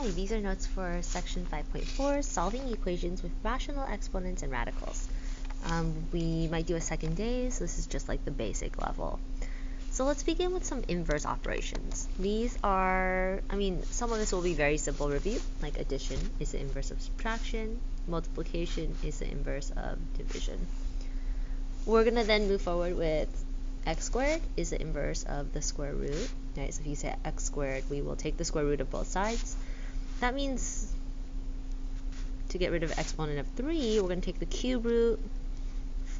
Hi, these are notes for section 5.4, solving equations with rational exponents and radicals. We might do a second day, so this is just like the basic level. So let's begin with some inverse operations. These are, some of this will be very simple review, like addition is the inverse of subtraction, multiplication is the inverse of division. We're going to then move forward with x squared is the inverse of the square root. Right, so if you say x squared, we will take the square root of both sides. That means to get rid of exponent of 3, we're going to take the cube root,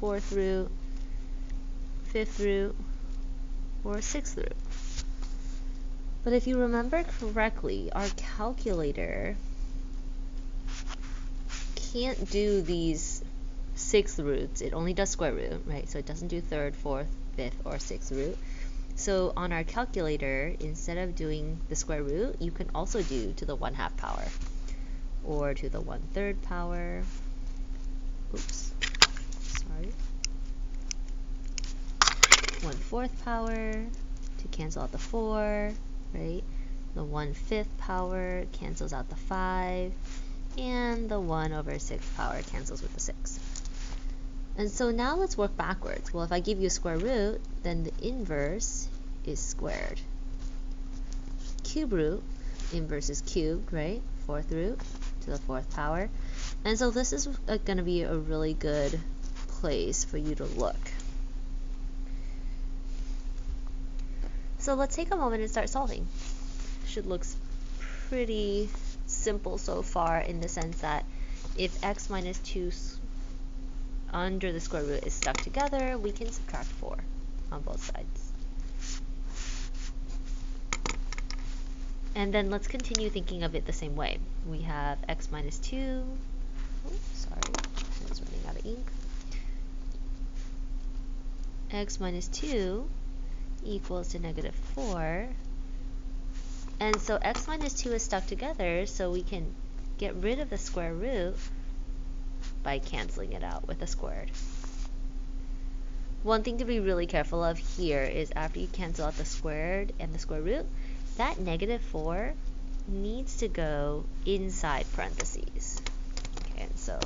4th root, 5th root, or 6th root. But if you remember correctly, our calculator can't do these 6th roots. It only does square root, right? So it doesn't do 3rd, 4th, 5th, or 6th root. So on our calculator, instead of doing the square root, you can also do to the 1/2 power, or to the 1/3 power. Oops, sorry. 1/4 power to cancel out the 4, right? The 1/5 power cancels out the 5, and the 1/6 power cancels with the 6. And so now let's work backwards. Well, if I give you a square root, then the inverse is squared. Cube root, inverse is cubed, right? 4th root to the 4th power. And so this is going to be a really good place for you to look. So let's take a moment and start solving. Should look pretty simple so far in the sense that if x minus 2 under the square root is stuck together, we can subtract 4 on both sides. And then let's continue thinking of it the same way. We have x minus 2, I was running out of ink. X minus 2 equals to negative 4. And so x minus 2 is stuck together, so we can get rid of the square root by canceling it out with a squared. One thing to be really careful of here is after you cancel out the squared and the square root, that negative 4 needs to go inside parentheses. Okay, so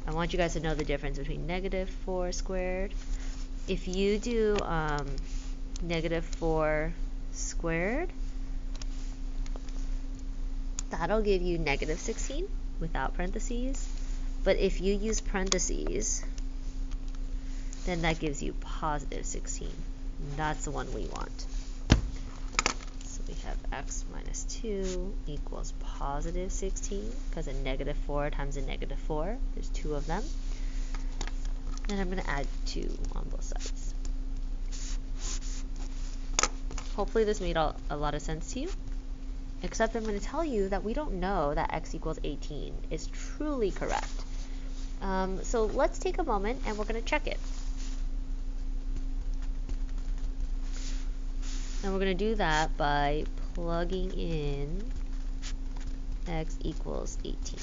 I want you guys to know the difference between negative 4 squared. If you do negative 4 squared, that'll give you negative 16 without parentheses. But if you use parentheses, then that gives you positive 16. And that's the one we want. So we have x minus 2 equals positive 16, because a negative 4 times a negative 4, there's 2 of them. And I'm going to add 2 on both sides. Hopefully this made a lot of sense to you. Except I'm going to tell you that we don't know that x equals 18 is truly correct. So let's take a moment and we're going to check it. And we're going to do that by plugging in x equals 18.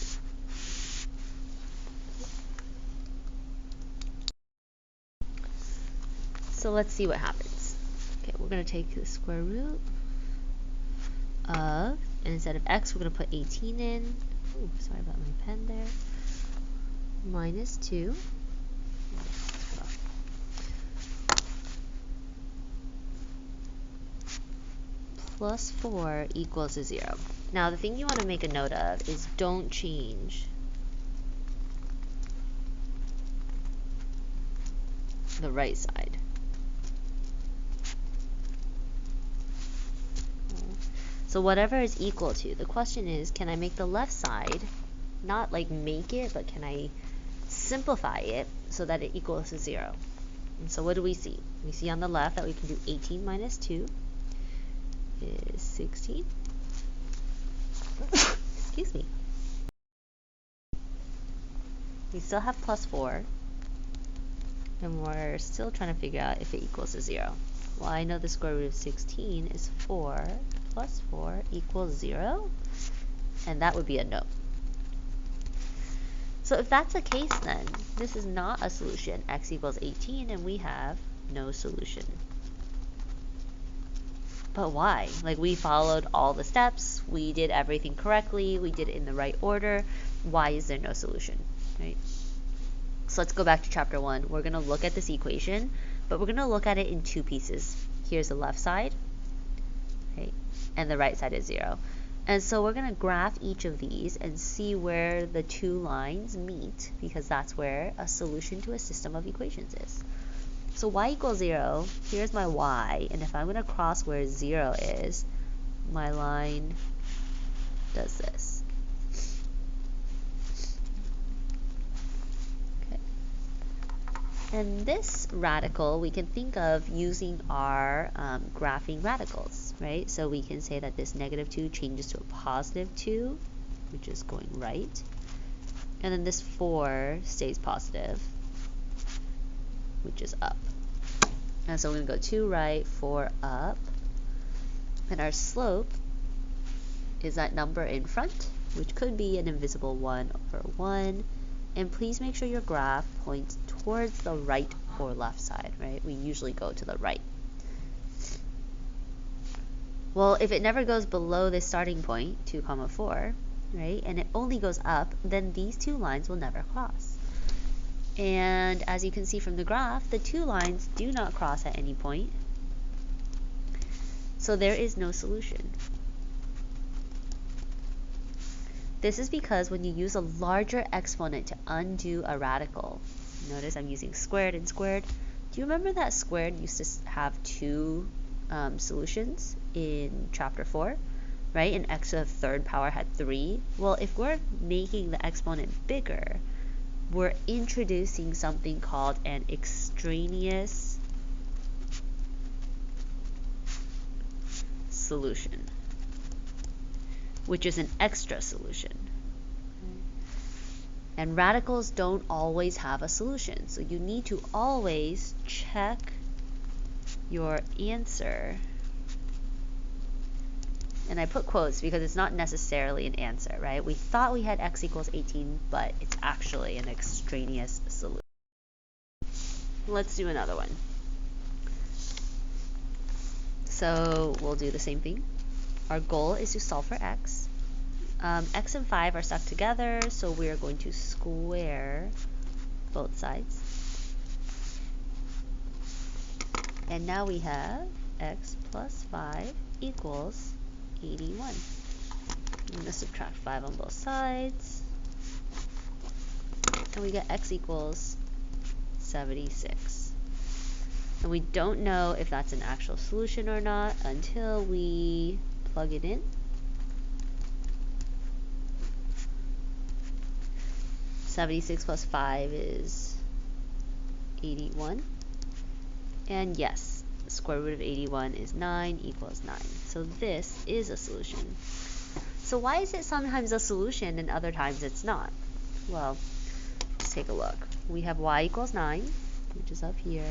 So let's see what happens. Okay, we're going to take the square root of, and instead of x, we're going to put 18 in. Ooh, sorry about my pen there. Minus 2. Plus 4 equals to 0. Now the thing you want to make a note of is don't change the right side. So whatever is equal to, the question is, can I make the left side, not like make it, but can I simplify it so that it equals to 0? And so what do we see? We see on the left that we can do 18 minus 2 is 16. Excuse me. We still have plus 4, and we're still trying to figure out if it equals to 0. Well, I know the square root of 16 is 4 plus 4 equals 0, and that would be a no. So if that's the case, then this is not a solution. X equals 18, and we have no solution. But why? Like, we followed all the steps, we did everything correctly, we did it in the right order. Why is there no solution, right? So let's go back to chapter 1. We're going to look at this equation, but we're going to look at it in two pieces. Here's the left side, okay, and the right side is 0. And so we're going to graph each of these and see where the two lines meet, because that's where a solution to a system of equations is. So y equals 0, here's my y, and if I'm going to cross where 0 is, my line does this. Okay. And this radical we can think of using our graphing radicals, right? So we can say that this -2 changes to a +2, which is going right. And then this 4 stays positive, which is up. And so we're going to go 2 right, 4 up. And our slope is that number in front, which could be an invisible 1 over 1. And please make sure your graph points towards the right or left side, right? We usually go to the right. Well, if it never goes below this starting point, 2, 4, right, and it only goes up, then these two lines will never cross. And as you can see from the graph, the two lines do not cross at any point. So there is no solution. This is because when you use a larger exponent to undo a radical, notice I'm using squared and squared. Do you remember that squared used to have two solutions in chapter 4, right? And x to the third power had 3. Well, if we're making the exponent bigger, we're introducing something called an extraneous solution, which is an extra solution. And radicals don't always have a solution, so you need to always check your answer. And I put quotes because it's not necessarily an answer, right? We thought we had x equals 18, but it's actually an extraneous solution. Let's do another one. So we'll do the same thing. Our goal is to solve for x. X and 5 are stuck together, so we are going to square both sides. And now we have x plus 5 equals 81. I'm going to subtract 5 on both sides. And we get x equals 76. And we don't know if that's an actual solution or not until we plug it in. 76 plus 5 is 81. And yes, square root of 81 is 9 equals 9. So this is a solution. So why is it sometimes a solution and other times it's not? Well, let's take a look. We have y equals 9, which is up here.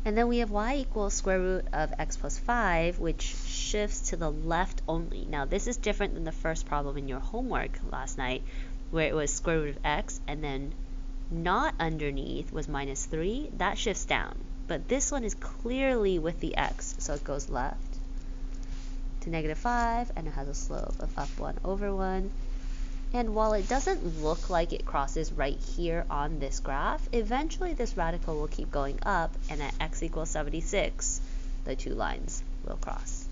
And then we have y equals square root of x plus 5, which shifts to the left only. Now this is different than the first problem in your homework last night, where it was square root of x and then not underneath was -3. That shifts down. But this one is clearly with the x, so it goes left to -5, and it has a slope of up 1 over 1. And while it doesn't look like it crosses right here on this graph, eventually this radical will keep going up, and at x equals 76, the two lines will cross.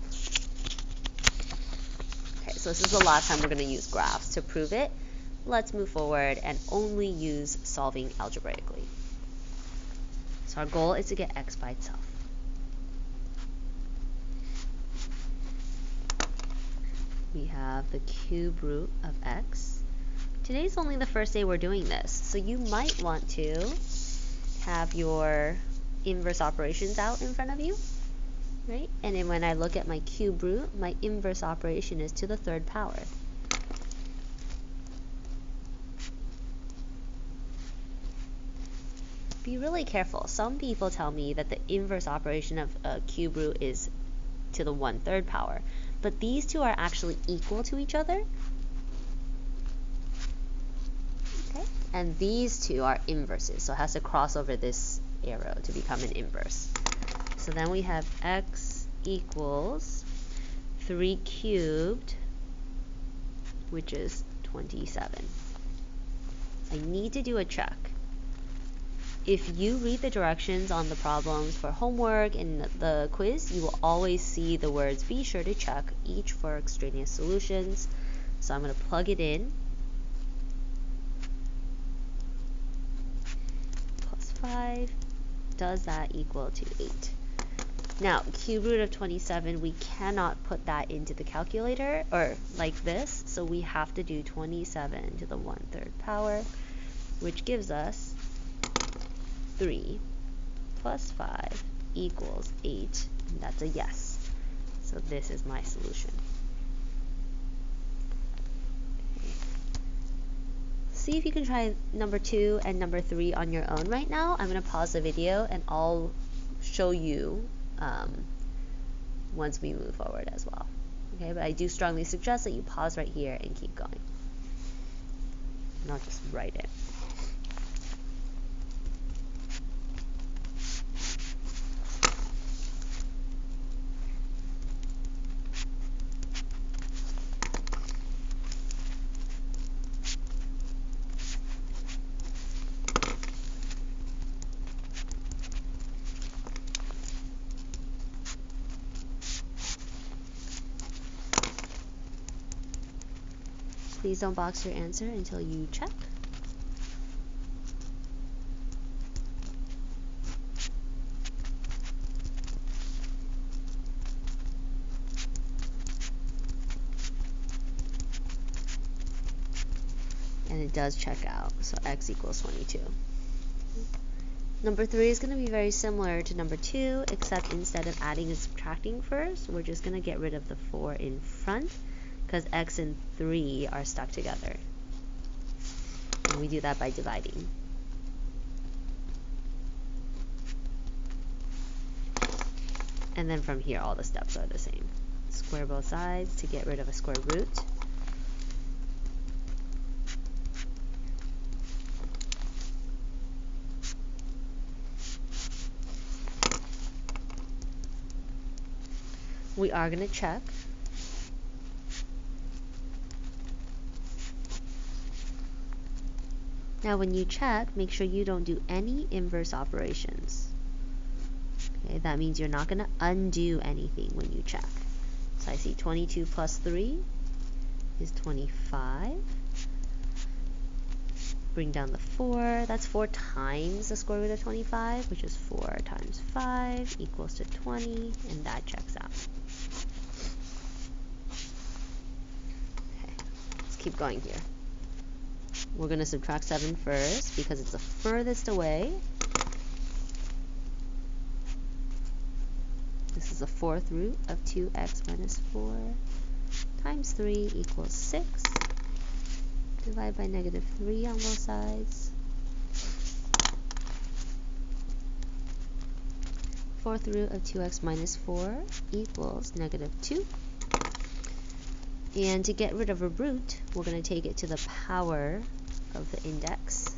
Okay, so this is the last time we're going to use graphs to prove it. Let's move forward and only use solving algebraically. So our goal is to get x by itself. We have the cube root of x. Today's only the first day we're doing this, so you might want to have your inverse operations out in front of you, right? And then when I look at my cube root, my inverse operation is to the third power. Be really careful. Some people tell me that the inverse operation of a cube root is to the 1/3 power. But these two are actually equal to each other. Okay? And these two are inverses, so it has to cross over this arrow to become an inverse. So then we have x equals 3 cubed, which is 27. I need to do a check. If you read the directions on the problems for homework and the quiz, you will always see the words be sure to check each for extraneous solutions. So I'm going to plug it in. Plus 5. Does that equal to 8? Now, cube root of 27, we cannot put that into the calculator or like this, so we have to do 27 to the 1/3 power, which gives us 3 plus 5 equals 8, and that's a yes. So this is my solution. Okay. See if you can try number 2 and number 3 on your own right now. I'm going to pause the video and I'll show you once we move forward as well. Okay, but I do strongly suggest that you pause right here and keep going. And I'll just write it. Please don't box your answer until you check. And it does check out, so x equals 22. Number 3 is going to be very similar to number 2, except instead of adding and subtracting first, we're just going to get rid of the 4 in front, because x and 3 are stuck together. And we do that by dividing. And then from here, all the steps are the same. Square both sides to get rid of a square root. We are going to check. Now when you check, make sure you don't do any inverse operations. Okay, that means you're not going to undo anything when you check. So I see 22 plus 3 is 25. Bring down the 4. That's 4 times the square root of 25, which is 4 times 5 equals to 20, and that checks out. Okay, let's keep going here. We're going to subtract 7 first because it's the furthest away. This is the 4th root of 2x minus 4 times 3 equals 6. Divide by negative 3 on both sides. 4th root of 2x minus 4 equals negative 2. And to get rid of a root, we're going to take it to the power of the index.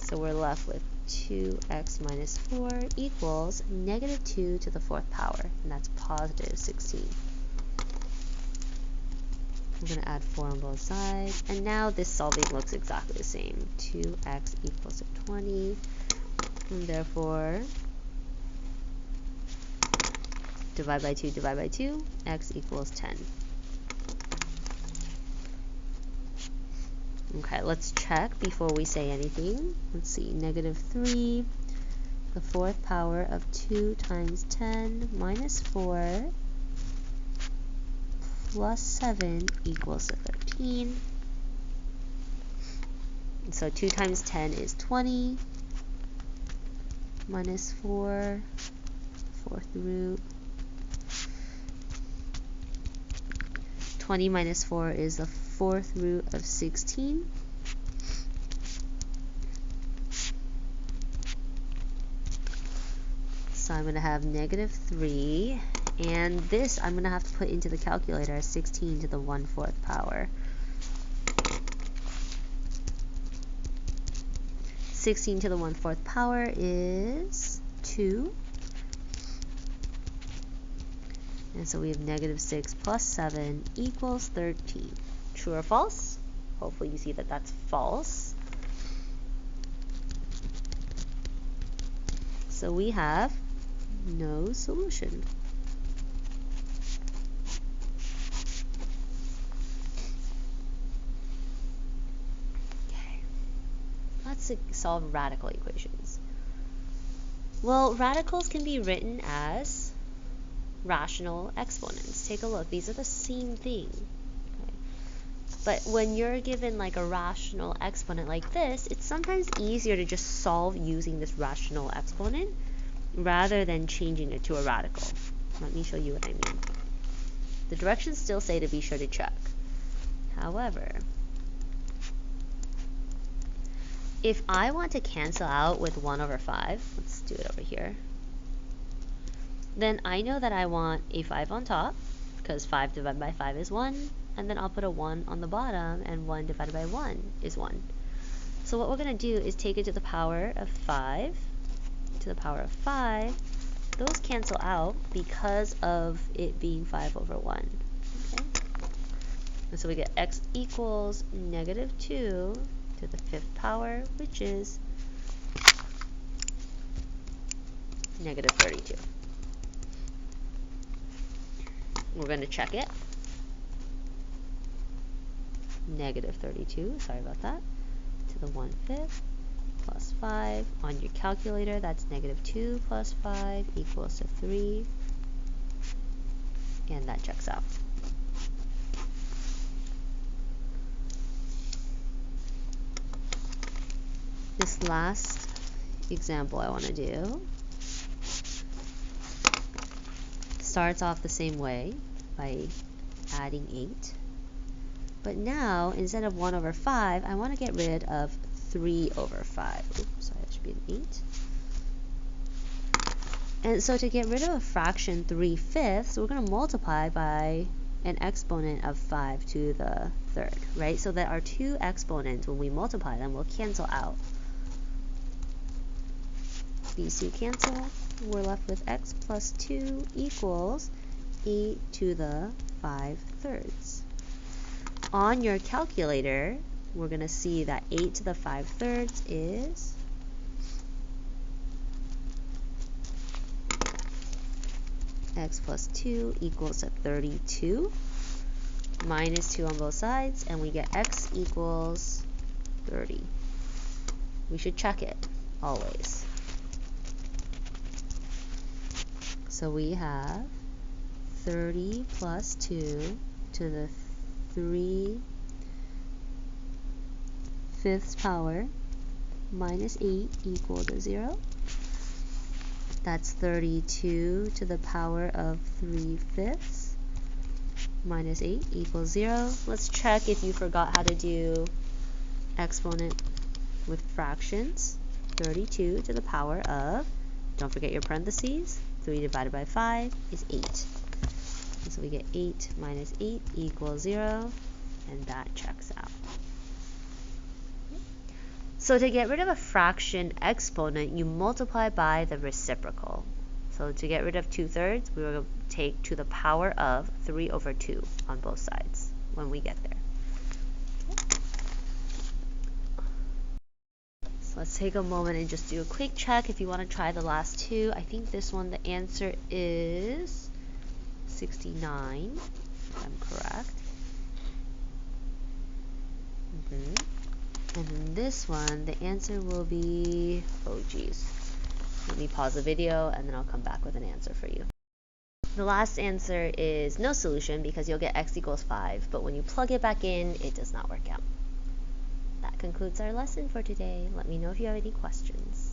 So we're left with 2x minus 4 equals negative 2 to the 4th power, and that's positive 16. We're going to add 4 on both sides, and now this solving looks exactly the same. 2x equals to 20, and therefore divide by 2, x equals 10. Okay, let's check before we say anything. Let's see, negative 3, the 4th power of 2 times 10 minus 4 plus 7 equals to 13. And so 2 times 10 is 20, minus 4, 4th root. 20 minus 4 is the 4th root of 16. So I'm going to have negative 3, and this I'm going to have to put into the calculator as 16 to the 1/4 power. 16 to the 1/4 power is 2. And so we have negative 6 plus 7 equals 13. True or false? Hopefully you see that that's false. So we have no solution. Okay. Let's solve radical equations. Well, radicals can be written as rational exponents. Take a look. These are the same thing. Okay. But when you're given like a rational exponent like this, it's sometimes easier to just solve using this rational exponent rather than changing it to a radical. Let me show you what I mean. The directions still say to be sure to check. However, if I want to cancel out with 1/5, let's do it over here, then I know that I want a 5 on top, because 5 divided by 5 is 1, and then I'll put a 1 on the bottom, and 1 divided by 1 is 1. So what we're going to do is take it to the power of 5, to the power of 5. Those cancel out because of it being 5/1. Okay? And so we get x equals negative 2 to the 5th power, which is negative 32. We're going to check it. Negative 32, sorry about that, to the 1/5 plus 5. On your calculator, that's negative 2 plus 5 equals to 3. And that checks out. This last example I want to do starts off the same way by adding 8. But now, instead of 1/5, I want to get rid of 3/5. Oops, sorry, that should be an 8. And so to get rid of a fraction 3/5, we're going to multiply by an exponent of 5 to the 3rd, right? So that our two exponents, when we multiply them, will cancel out. These two cancel. We're left with x plus 2 equals 8 to the 5/3. On your calculator, we're going to see that 8 to the 5/3 is x plus 2 equals to 32, minus 2 on both sides, and we get x equals 30. We should check it, always. So we have 30 plus 2 to the 3/5 power minus 8 equal to 0. That's 32 to the power of 3/5 minus 8 equals 0. Let's check if you forgot how to do exponent with fractions. 32 to the power of, don't forget your parentheses, 3 divided by 5 is 8. And so we get 8 minus 8 equals 0, and that checks out. So to get rid of a fraction exponent, you multiply by the reciprocal. So to get rid of 2/3, we will take to the power of 3/2 on both sides when we get there. So let's take a moment and just do a quick check if you want to try the last two. I think this one, the answer is 69, if I'm correct. And then this one, the answer will be, oh geez, let me pause the video and then I'll come back with an answer for you. The last answer is no solution because you'll get x equals 5, but when you plug it back in, it does not work out. That concludes our lesson for today. Let me know if you have any questions.